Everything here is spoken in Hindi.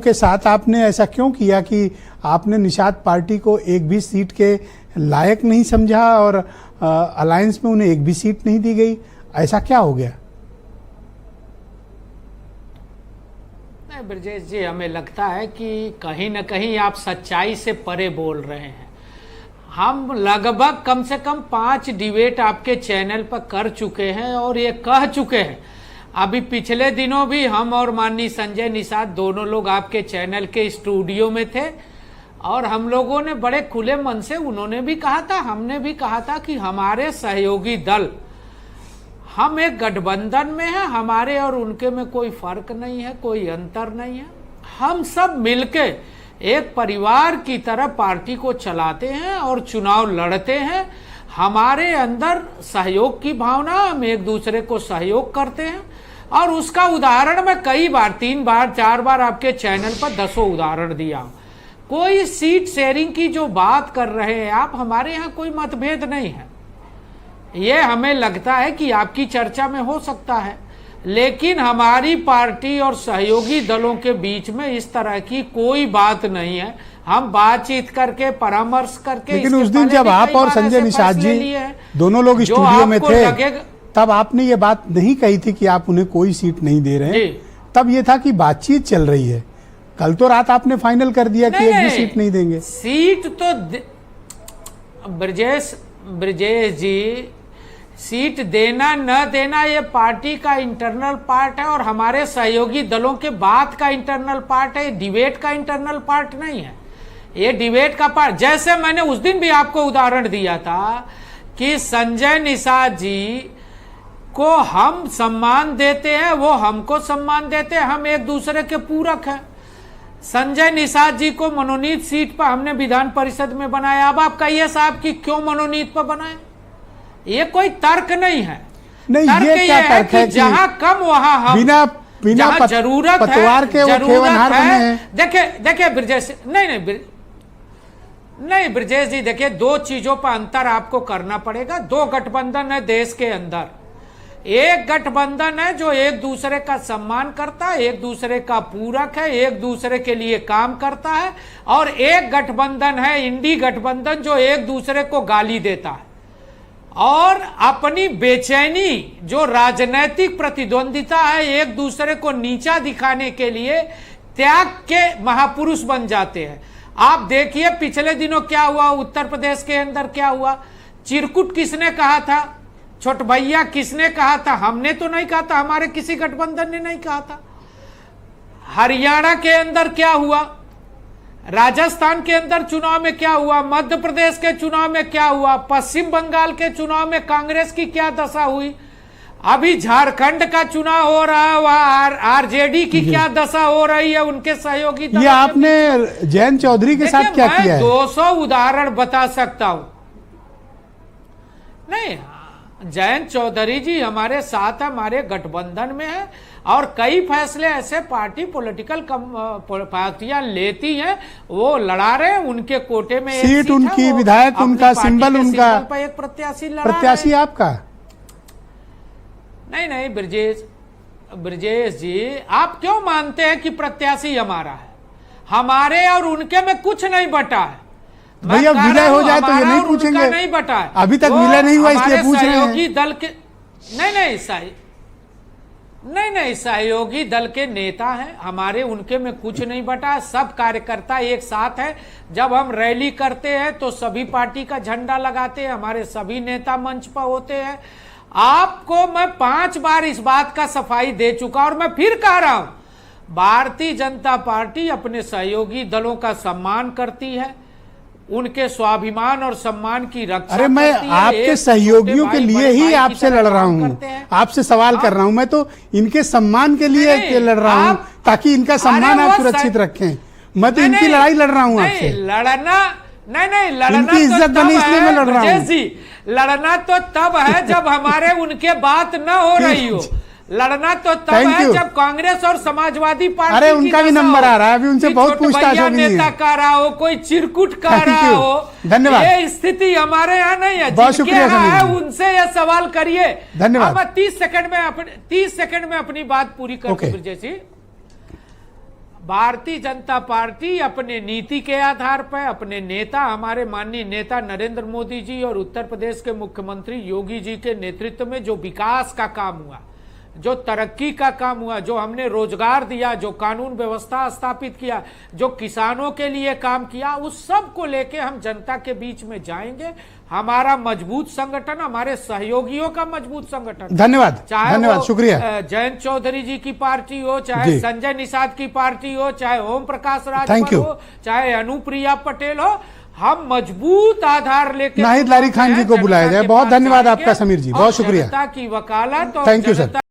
के साथ आपने ऐसा क्यों किया कि आपने निषाद पार्टी को एक भी सीट के लायक नहीं समझा और अलायंस में उन्हें एक भी सीट नहीं दी गई? ऐसा क्या हो गया? नहीं ब्रजेश जी, हमें लगता है कि कहीं न कहीं आप सच्चाई से परे बोल रहे हैं। हम लगभग कम से कम 5 डिबेट आपके चैनल पर कर चुके हैं और ये कह चुके हैं। अभी पिछले दिनों भी हम और माननीय संजय निषाद दोनों लोग आपके चैनल के स्टूडियो में थे और हम लोगों ने बड़े खुले मन से, उन्होंने भी कहा था, हमने भी कहा था कि हमारे सहयोगी दल, हम एक गठबंधन में हैं, हमारे और उनके में कोई फर्क नहीं है, कोई अंतर नहीं है। हम सब मिलके एक परिवार की तरह पार्टी को चलाते हैं और चुनाव लड़ते हैं। हमारे अंदर सहयोग की भावना, हम एक दूसरे को सहयोग करते हैं और उसका उदाहरण मैं कई बार, 3 बार 4 बार आपके चैनल पर 10 उदाहरण दिया। कोई सीट शेयरिंग की जो बात कर रहे हैं आप, हमारे यहाँ कोई मतभेद नहीं है। ये हमें लगता है कि आपकी चर्चा में हो सकता है, लेकिन हमारी पार्टी और सहयोगी दलों के बीच में इस तरह की कोई बात नहीं है। हम बातचीत करके, परामर्श करके, लेकिन उस दिन जब आप और संजय निषाद जी दोनों लोग स्टूडियो में थे, तब आपने ये बात नहीं कही थी कि आप उन्हें कोई सीट नहीं दे रहे हैं। तब ये था कि बातचीत चल रही है। कल तो रात आपने फाइनल कर दिया कि एक भी सीट नहीं देंगे। सीट तो ब्रजेश जी, सीट देना न देना ये पार्टी का इंटरनल पार्ट है और हमारे सहयोगी दलों के बात का इंटरनल पार्ट है, डिबेट का इंटरनल पार्ट नहीं है। ये डिबेट का पार्ट, जैसे मैंने उस दिन भी आपको उदाहरण दिया था कि संजय निषाद जी को हम सम्मान देते हैं, वो हमको सम्मान देते हैं, हम एक दूसरे के पूरक हैं। संजय निषाद जी को मनोनीत सीट पर हमने विधान परिषद में बनाया। अब आप कहिए साहब कि क्यों मनोनीत पर बनाए? ये कोई तर्क नहीं है। नहीं, ये क्या तर्क है कि जहां कम वहां हम बिना जरूरत है। देखिए ब्रजेश, नहीं ब्रजेश जी, देखिए 2 चीजों पर अंतर आपको करना पड़ेगा। 2 गठबंधन है देश के अंदर। एक गठबंधन है जो एक दूसरे का सम्मान करता है, एक दूसरे का पूरक है, एक दूसरे के लिए काम करता है, और एक गठबंधन है इंडी गठबंधन जो एक दूसरे को गाली देता है और अपनी बेचैनी, जो राजनीतिक प्रतिद्वंदिता है, एक दूसरे को नीचा दिखाने के लिए त्याग के महापुरुष बन जाते हैं। आप देखिए पिछले दिनों क्या हुआ, उत्तर प्रदेश के अंदर क्या हुआ। चिरकुट किसने कहा था? छोट भैया किसने कहा था? हमने तो नहीं कहा था, हमारे किसी गठबंधन ने नहीं कहा था। हरियाणा के अंदर क्या हुआ, राजस्थान के अंदर चुनाव में क्या हुआ, मध्य प्रदेश के चुनाव में क्या हुआ, पश्चिम बंगाल के चुनाव में कांग्रेस की क्या दशा हुई, अभी झारखंड का चुनाव हो रहा है, वहां आरजेडी की क्या दशा हो रही है, उनके सहयोगी। ये आपने जयंत चौधरी के साथ क्या किया है? 200 उदाहरण बता सकता हूं। नहीं, जयंत चौधरी जी हमारे साथ, हमारे गठबंधन में है और कई फैसले ऐसे पार्टी पॉलिटिकल पार्टियां लेती हैं, वो लड़ा रहे हैं। उनके कोटे में सीट उनकी, विधायक उनका, सिंबल उनका, एक प्रत्याशी आपका। नहीं ब्रजेश जी, आप क्यों मानते हैं कि प्रत्याशी हमारा है? हमारे और उनके में कुछ नहीं बटा है। भैया विलय हो जाए तो ये नहीं पूछेंगे? नहीं बटा है, अभी तक विलय नहीं हुआ इसलिए पूछ रहे हैं। दल के नहीं, सहयोगी दल के नेता हैं हमारे, उनके में कुछ नहीं बटा। सब कार्यकर्ता एक साथ है। जब हम रैली करते हैं तो सभी पार्टी का झंडा लगाते हैं, हमारे सभी नेता मंच पर होते हैं। आपको मैं 5 बार इस बात का सफाई दे चुका और मैं फिर कह रहा हूं, भारतीय जनता पार्टी अपने सहयोगी दलों का सम्मान करती है, उनके स्वाभिमान और सम्मान की रक्षा। अरे मैं आपके सहयोगियों के लिए ही आपसे लड़ रहा हूँ, आपसे सवाल कर रहा हूँ। मैं तो इनके सम्मान के लिए लड़ रहा हूँ ताकि इनका सम्मान आप सुरक्षित रखें। मैं तो इनकी लड़ाई लड़ रहा हूँ आपसे। लड़ना इनकी इज्जत बनी इसलिए मैं लड़ रहा हूँ। लड़ना तो तब है जब हमारे उनके बात न हो रही हो। लड़ना तो तब है जब कांग्रेस और समाजवादी पार्टी, अरे उनका भी नंबर आ रहा है, अभी उनसे बहुत पूछताछ हो रही है। नेता का रहा हो, कोई चिरकुट का रहा हो, धन्यवाद। ये स्थिति हमारे यहाँ नहीं है। बहुत शुक्रिया है उनसे ये सवाल करिए। धन्यवाद। मैं 30 सेकंड में अपनी बात पूरी करके ब्रजेश जी, भारतीय जनता पार्टी अपने नीति के आधार पर, अपने नेता, हमारे माननीय नेता नरेंद्र मोदी जी और उत्तर प्रदेश के मुख्यमंत्री योगी जी के नेतृत्व में जो विकास का काम हुआ, जो तरक्की का काम हुआ, जो हमने रोजगार दिया, जो कानून व्यवस्था स्थापित किया, जो किसानों के लिए काम किया, उस सब को लेके हम जनता के बीच में जाएंगे। हमारा मजबूत संगठन, हमारे सहयोगियों का मजबूत संगठन। धन्यवाद, धन्यवाद, शुक्रिया। जयंत चौधरी जी की पार्टी हो, चाहे संजय निषाद की पार्टी हो, चाहे ओम प्रकाश राजभर हो, चाहे अनुप्रिया पटेल हो, हम मजबूत आधार लेकर नाहिद लारी खान जी को बुलाया जाए। बहुत धन्यवाद आपका समीर जी, बहुत शुक्रिया। जनता की वकालत और थैंक यू सर।